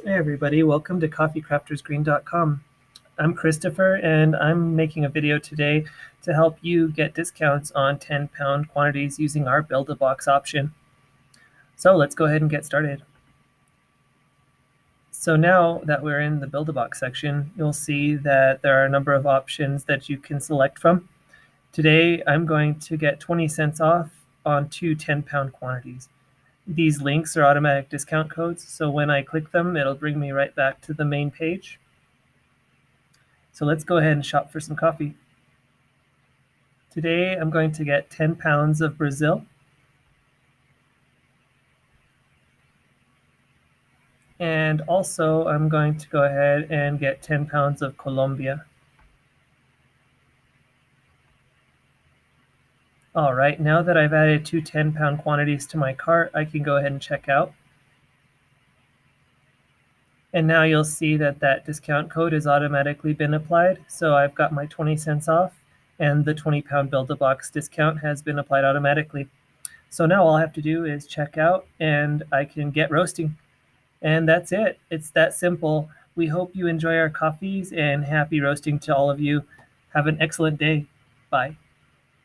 Hey everybody, welcome to coffeecraftersgreen.com. I'm Christopher and I'm making a video today to help you get discounts on 10-pound quantities using our Build-A-Box option. So let's go ahead and get started. So now that we're in the Build-A-Box section, you'll see that there are a number of options that you can select from. Today I'm going to get 20 cents off on two 10-pound quantities. These links are automatic discount codes, so when I click them, it'll bring me right back to the main page. So let's go ahead and shop for some coffee. Today I'm going to get 10 pounds of Brazil. And also I'm going to go ahead and get 10 pounds of Colombia. All right, now that I've added two 10-pound quantities to my cart, I can go ahead and check out. And now you'll see that that discount code has automatically been applied. So I've got my 20 cents off and the 20-pound Build-A-Box discount has been applied automatically. So now all I have to do is check out and I can get roasting. And that's it. It's that simple. We hope you enjoy our coffees and happy roasting to all of you. Have an excellent day. Bye.